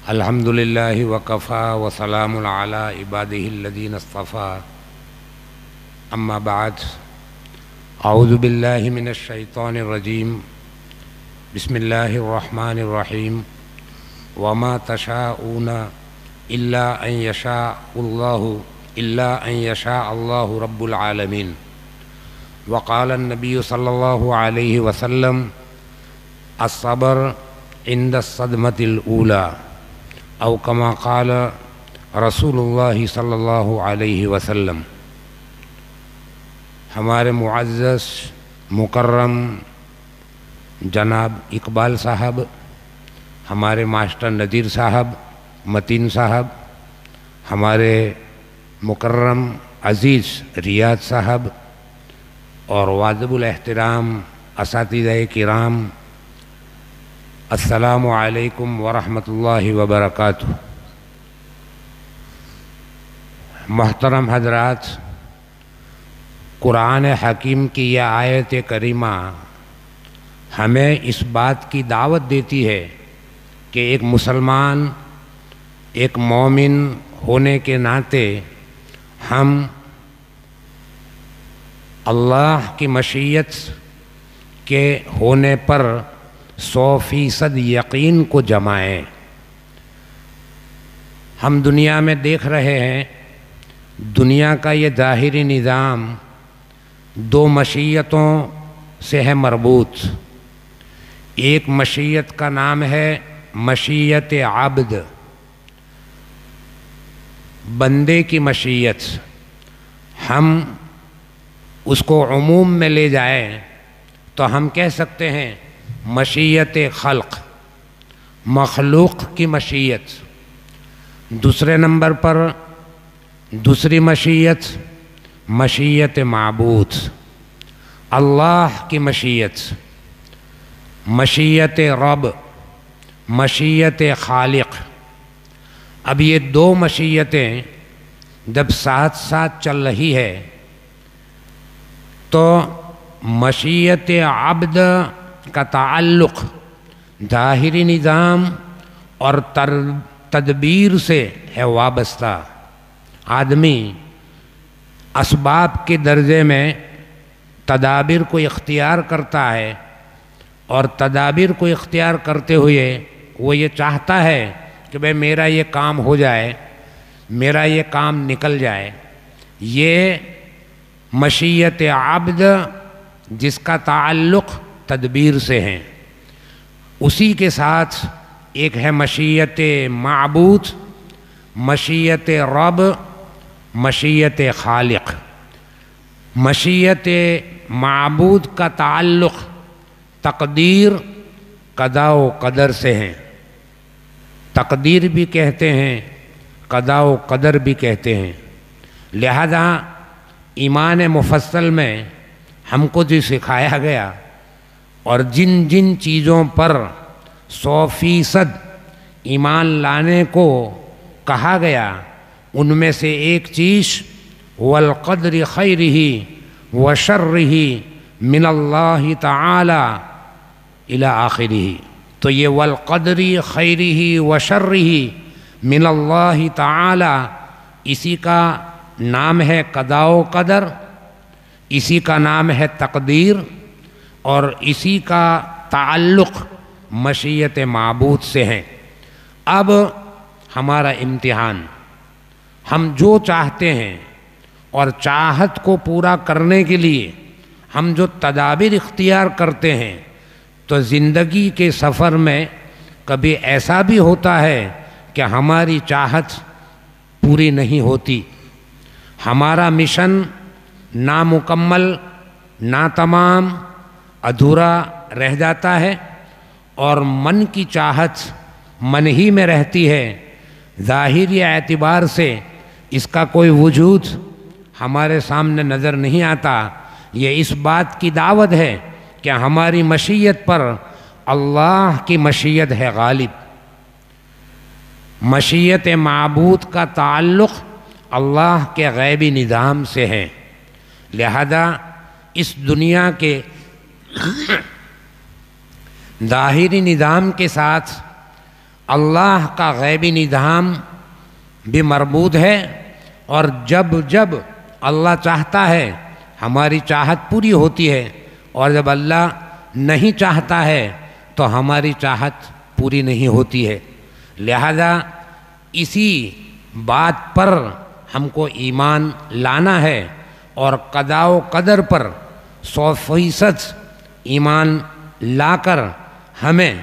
الحمد للہ وکفا وسلام علی عبادہ الذین اصطفیٰ اما بعد اعوذ باللہ من الشیطان الرجیم بسم اللہ الرحمن الرحیم وما تشاءون الا ان یشاء اللہ رب العالمین وقال النبی صلی اللہ علیہ وسلم الصبر عند الصدمۃ الاولی او کما قال رسول اللہ صلی اللہ علیہ وسلم۔ ہمارے معزز مکرم جناب اقبال صاحب، ہمارے ماسٹر نذیر صاحب، متین صاحب، ہمارے مکرم عزیز ریاض صاحب اور واجب الاحترام اساتذہ کرام، السلام علیکم ورحمۃ اللہ وبرکاتہ۔ محترم حضرات، قرآن حکیم کی یہ آیت کریمہ ہمیں اس بات کی دعوت دیتی ہے کہ ایک مسلمان، ایک مومن ہونے کے ناطے ہم اللہ کی مشیت کے ہونے پر 100% یقین کو جمائیں۔ ہم دنیا میں دیکھ رہے ہیں، دنیا کا یہ ظاہری نظام دو مشیتوں سے ہے مربوط۔ ایک مشیت کا نام ہے مشیت عبد، بندے کی مشیت۔ ہم اس کو عموم میں لے جائیں تو ہم کہہ سکتے ہیں مشیت خلق، مخلوق کی مشیت۔ دوسرے نمبر پر دوسری مشیت، مشیت معبود، اللہ کی مشیت، مشیت رب، مشیت خالق۔ اب یہ دو مشیتیں جب ساتھ ساتھ چل رہی ہے تو مشیت عبد کا تعلق ظاہری نظام اور تدبیر سے ہے وابستہ۔ آدمی اسباب کے درجے میں تدابیر کو اختیار کرتا ہے، اور تدابیر کو اختیار کرتے ہوئے وہ یہ چاہتا ہے کہ بھئی میرا یہ کام ہو جائے، میرا یہ کام نکل جائے۔ یہ مشیت عبد جس کا تعلق تدبیر سے ہیں۔ اسی کے ساتھ ایک ہے مشیت معبود، مشیت رب، مشیت خالق۔ مشیت معبود کا تعلق تقدیر، قضاء و قدر سے ہیں۔ تقدیر بھی کہتے ہیں، قضاء و قدر بھی کہتے ہیں۔ لہذا ایمان مفصل میں ہم کو جو سکھایا گیا اور جن جن چیزوں پر 100% ایمان لانے کو کہا گیا، ان میں سے ایک چیز والقدر خیرہ وشرہ من اللہ تعالی الی آخرہ۔ تو یہ والقدر خیرہ وشرہ من اللہ تعالی، اسی کا نام ہے قضاء و قدر، اسی کا نام ہے تقدیر، اور اسی کا تعلق مشیت معبود سے ہے۔ اب ہمارا امتحان، ہم جو چاہتے ہیں اور چاہت کو پورا کرنے کے لیے ہم جو تدابیر اختیار کرتے ہیں، تو زندگی کے سفر میں کبھی ایسا بھی ہوتا ہے کہ ہماری چاہت پوری نہیں ہوتی، ہمارا مشن نامکمل، ناتمام، ادھورا رہ جاتا ہے، اور من کی چاہت من ہی میں رہتی ہے۔ ظاہری اعتبار سے اس کا کوئی وجود ہمارے سامنے نظر نہیں آتا۔ یہ اس بات کی دعوت ہے کہ ہماری مشیت پر اللہ کی مشیت ہے غالب۔ مشیت معبود کا تعلق اللہ کے غیبی نظام سے ہے۔ لہذا اس دنیا کے ظاہری نظام کے ساتھ اللہ کا غیبی نظام بھی مربوط ہے، اور جب جب اللہ چاہتا ہے ہماری چاہت پوری ہوتی ہے، اور جب اللہ نہیں چاہتا ہے تو ہماری چاہت پوری نہیں ہوتی ہے۔ لہذا اسی بات پر ہم کو ایمان لانا ہے، اور قضاء و قدر پر 100% ایمان لا کر ہمیں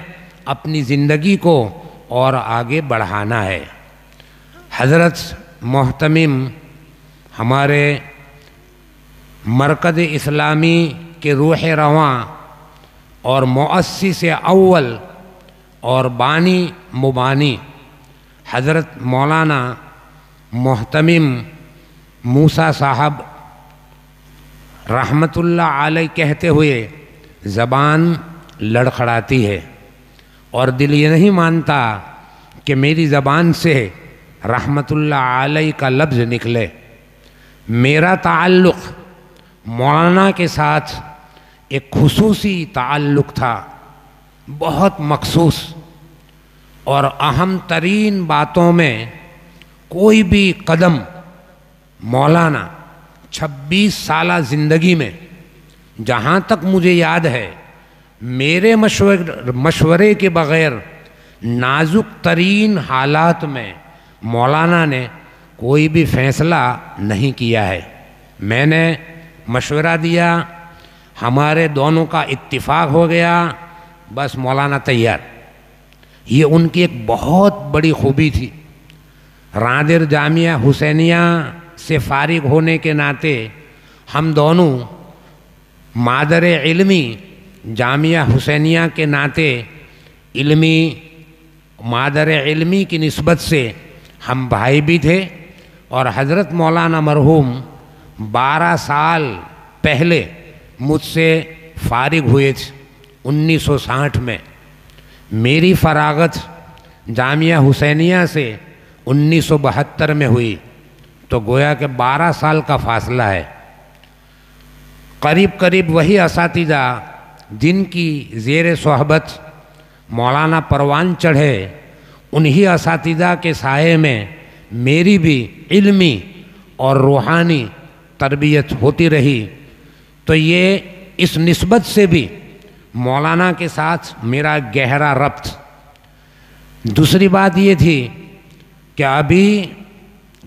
اپنی زندگی کو اور آگے بڑھانا ہے۔ حضرت محتمم ہمارے مرکز اسلامی کے روح رواں اور مؤسس اول اور بانی مبانی حضرت مولانا محتمم موسیٰ صاحب رحمت اللہ علیہ کہتے ہوئے زبان لڑکھڑاتی ہے، اور دل یہ نہیں مانتا کہ میری زبان سے رحمت اللہ علیہ کا لفظ نکلے۔ میرا تعلق مولانا کے ساتھ ایک خصوصی تعلق تھا، بہت مخصوص، اور اہم ترین باتوں میں کوئی بھی قدم مولانا 26 سالہ زندگی میں جہاں تک مجھے یاد ہے میرے مشورے کے بغیر نازک ترین حالات میں مولانا نے کوئی بھی فیصلہ نہیں کیا ہے۔ میں نے مشورہ دیا، ہمارے دونوں کا اتفاق ہو گیا، بس مولانا تیار۔ یہ ان کی ایک بہت بڑی خوبی تھی۔ رادر جامعہ حسینیہ سے فارغ ہونے کے ناطے ہم دونوں مادر علمی جامعہ حسینیہ کے ناطے علمی مادر علمی کی نسبت سے ہم بھائی بھی تھے، اور حضرت مولانا مرحوم 12 سال پہلے مجھ سے فارغ ہوئے تھے 1960 میں۔ میری فراغت جامعہ حسینیہ سے 1972 میں ہوئی، تو گویا کہ 12 سال کا فاصلہ ہے۔ قریب قریب وہی اساتذہ جن کی زیر صحبت مولانا پروان چڑھے، انہی اساتذہ کے سائے میں میری بھی علمی اور روحانی تربیت ہوتی رہی، تو یہ اس نسبت سے بھی مولانا کے ساتھ میرا گہرا ربط۔ دوسری بات یہ تھی کہ ابھی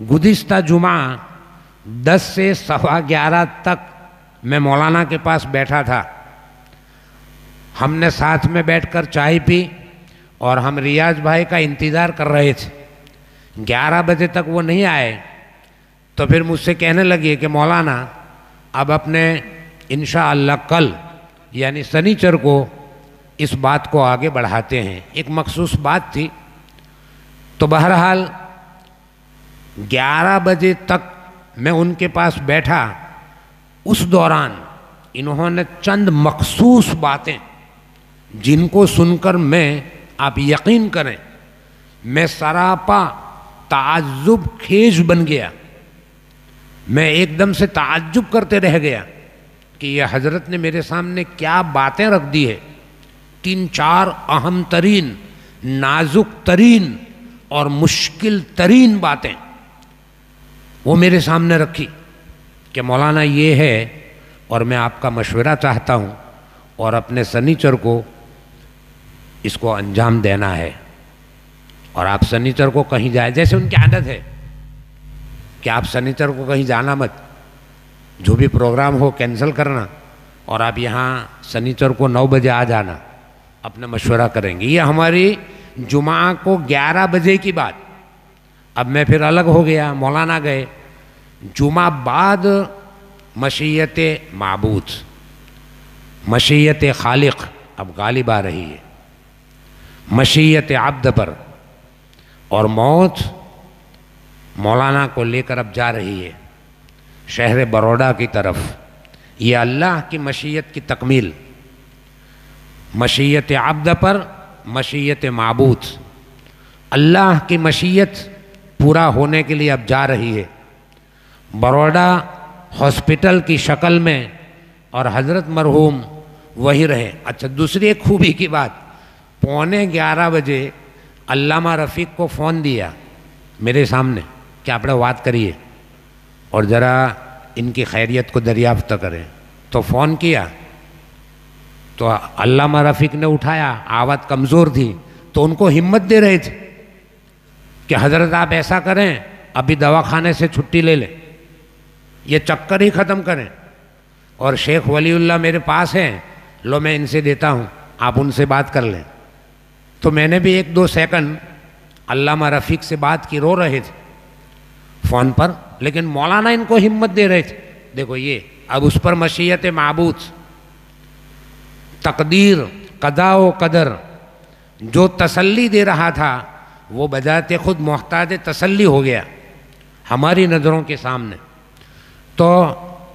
گزشتہ جمعہ 10 سے 11:15 تک میں مولانا کے پاس بیٹھا تھا۔ ہم نے ساتھ میں بیٹھ کر چائے پی، اور ہم ریاض بھائی کا انتظار کر رہے تھے۔ 11 بجے تک وہ نہیں آئے، تو پھر مجھ سے کہنے لگے کہ مولانا اب اپنے انشاءاللہ کل یعنی سنیچر کو اس بات کو آگے بڑھاتے ہیں۔ ایک مخصوص بات تھی، تو بہرحال 11 بجے تک میں ان کے پاس بیٹھا۔ اس دوران انہوں نے چند مخصوص باتیں جن کو سن کر آپ یقین کریں میں سراپا تعجب خیز بن گیا۔ میں ایک دم سے تعجب کرتے رہ گیا کہ یہ حضرت نے میرے سامنے کیا باتیں رکھ دی ہے۔ 3-4 اہم ترین، نازک ترین اور مشکل ترین باتیں وہ میرے سامنے رکھی کہ مولانا یہ ہے، اور میں آپ کا مشورہ چاہتا ہوں، اور اپنے سنیچر کو اس کو انجام دینا ہے، اور آپ سنیچر کو کہیں جائے، جیسے ان کی عادت ہے کہ آپ سنیچر کو کہیں جانا مت، جو بھی پروگرام ہو کینسل کرنا، اور آپ یہاں سنیچر کو 9 بجے آ جانا، اپنا مشورہ کریں گے۔ یہ ہماری جمعہ کو 11 بجے کی بات۔ اب میں پھر الگ ہو گیا، مولانا گئے۔ جمعہ بعد مشیت معبود، مشیت خالق اب غالب آ رہی ہے، مشیت عبد پر، اور موت مولانا کو لے کر اب جا رہی ہے شہر بروڈا کی طرف۔ یہ اللہ کی مشیت کی تکمیل، مشیت عبد پر مشیت معبود، اللہ کی مشیت پورا ہونے کے لیے اب جا رہی ہے۔ بروڈا ہاسپٹل کی شکل میں، اور حضرت مرحوم وہی رہے۔ اچھا، دوسری ایک خوبی کی بات، 11:15 بجے علامہ رفیق کو فون دیا میرے سامنے کہ آپ بات کریے اور ذرا ان کی خیریت کو دریافت کریں. تو فون کیا تو علامہ رفیق نے اٹھایا، آواز کمزور تھی تو ان کو ہمت دے رہے تھے کہ حضرت آپ ایسا کریں، ابھی دواخانے سے چھٹی لے لیں، یہ چکر ہی ختم کریں. اور شیخ ولی اللہ میرے پاس ہیں، لو میں ان سے دیتا ہوں، آپ ان سے بات کر لیں. تو میں نے بھی 1-2 سیکنڈ علامہ رفیق سے بات کی، رو رہے تھے فون پر، لیکن مولانا ان کو ہمت دے رہے تھے. دیکھو یہ اب اس پر مشیت معبود، تقدیر، قضاء و قدر جو تسلی دے رہا تھا وہ بذات خود محتاج تسلی ہو گیا ہماری نظروں کے سامنے. تو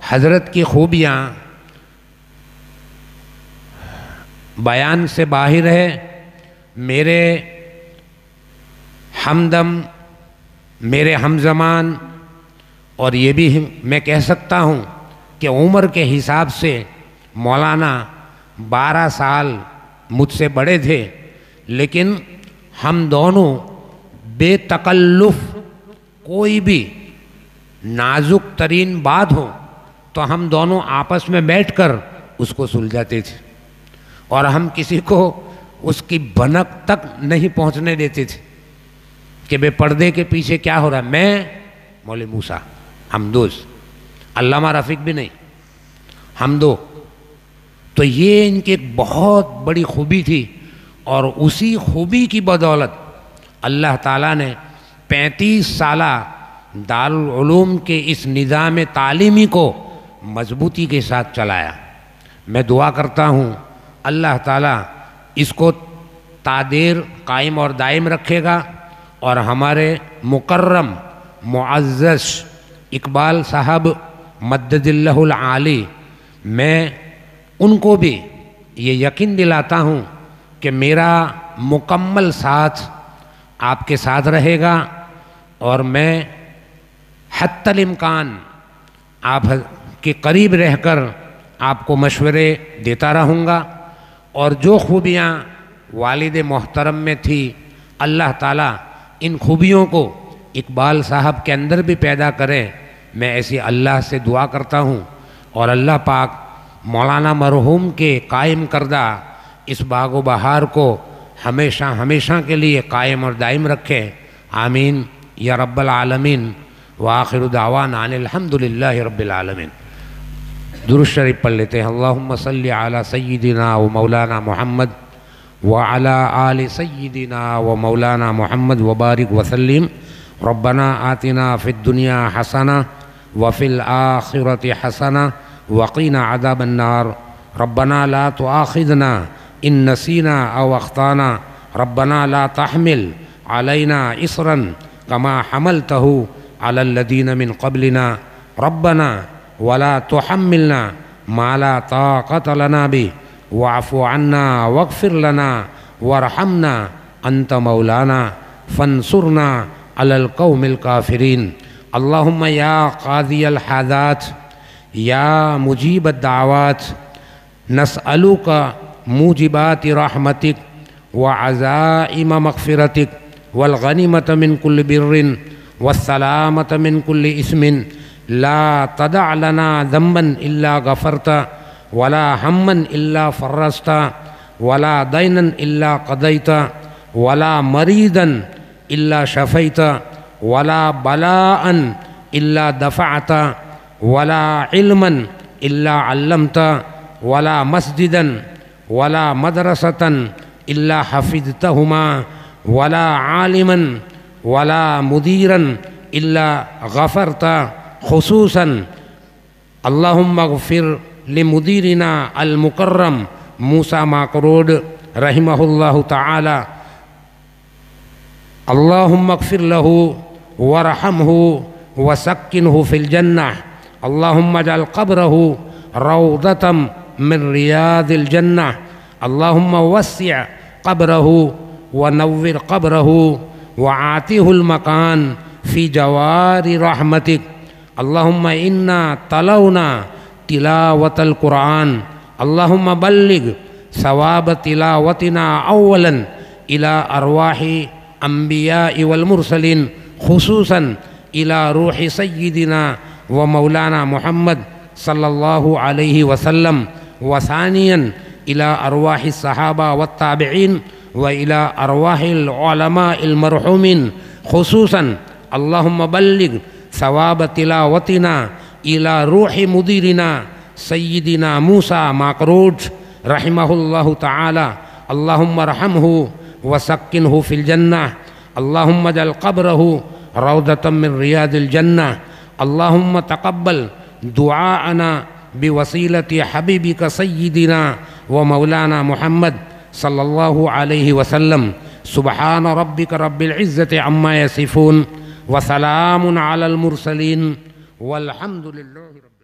حضرت کی خوبیاں بیان سے باہر ہے. میرے ہمدم، میرے ہمزمان، اور یہ بھی میں کہہ سکتا ہوں کہ عمر کے حساب سے مولانا 12 سال مجھ سے بڑے تھے، لیکن ہم دونوں بے تکلف کوئی بھی نازک ترین بات ہو تو ہم دونوں آپس میں بیٹھ کر اس کو سلجھاتے تھے، اور ہم کسی کو اس کی بھنک تک نہیں پہنچنے دیتے تھے کہ بے پردے کے پیچھے کیا ہو رہا ہے. میں مولوی موسیٰ، ہم دوست، علامہ رفیق بھی نہیں، ہم دو. تو یہ ان کی ایک بہت بڑی خوبی تھی، اور اسی خوبی کی بدولت اللہ تعالیٰ نے 35 سالہ دارالعلوم کے اس نظام تعلیمی کو مضبوطی کے ساتھ چلایا. میں دعا کرتا ہوں اللہ تعالیٰ اس کو تادیر قائم اور دائم رکھے گا، اور ہمارے مکرم معزز اقبال صاحب مدد اللہ العالی، میں ان کو بھی یہ یقین دلاتا ہوں کہ میرا مکمل ساتھ آپ کے ساتھ رہے گا، اور میں حتی الامکان آپ کے قریب رہ کر آپ کو مشورے دیتا رہوں گا. اور جو خوبیاں والد محترم میں تھی، اللہ تعالیٰ ان خوبیوں کو اقبال صاحب کے اندر بھی پیدا کرے. میں ایسی اللہ سے دعا کرتا ہوں، اور اللہ پاک مولانا مرحوم کے قائم کردہ اس باغ و بہار کو ہمیشہ ہمیشہ کے لیے قائم اور دائم رکھے. آمین یا رب العالمین. وآخر دعوانا ان الحمدللہ رب العالمین. درود شریف پڑھ لیتے ہیں. اللہم صلی علی سیدنا و مولانا محمد وعلی آل سیدنا و مولانا محمد وبارک وسلم. ربنا آتنا فی الدنیا حسنہ وفی الآخرۃ حسنہ وقنا عذاب النار. ربنا لا تؤاخذنا ان نسینا او اخطانا. ربنا لا تحمل علینا اصرا کما حملتہ علی الذین من قبلنا. ربنا ولا تحملنا ما لا طاقة لنا به واعف عنا واغفر لنا وارحمنا انت مولانا فانصرنا على القوم الكافرين. اللهم يا قاضي الحاجات يا مجيب الدعوات نسألك موجبات رحمتك وعزائم مغفرتك والغنيمة من كل بر والسلامة من كل اسم. لا تدع لنا ذنبا إلا غفرت ولا هما إلا فرجت ولا دينا إلا قضيت ولا مريضا إلا شفيت ولا بلاء إلا دفعت ولا علما إلا علمت ولا مسجدا ولا مدرسة إلا حفظتهما ولا عالما ولا مديرا إلا غفرت. خصوصا اللهم اغفر لمديرنا المكرم موسى ماکروڈ رحمه الله تعالى. اللهم اغفر له وارحمه وسكنه في الجنة. اللهم اجعل قبره روضة من رياض الجنة. اللهم وسع قبره ونور قبره وعاته المكان في جوار رحمتك. اللهم إنا تلونا تلاوة القرآن. اللهم بلغ ثواب تلاوتنا أولا إلى أرواح الأنبياء والمرسلين خصوصا إلى روح سيدنا ومولانا محمد صلى الله عليه وسلم، وثانيا إلى أرواح الصحابة والتابعين وإلى أرواح العلماء المرحومين خصوصا. اللهم بلغ ثواب تلاوتنا إلى روح مديرنا سيدنا موسى ماكروج رحمه الله تعالى. اللهم ارحمه وسكنه في الجنة. اللهم اجعل قبره روضة من رياض الجنة. اللهم تقبل دعاءنا بوسيلة حبيبك سيدنا ومولانا محمد صلى الله عليه وسلم. سبحان ربك رب العزة عما يصفون وسلام على المرسلين والحمد لله رب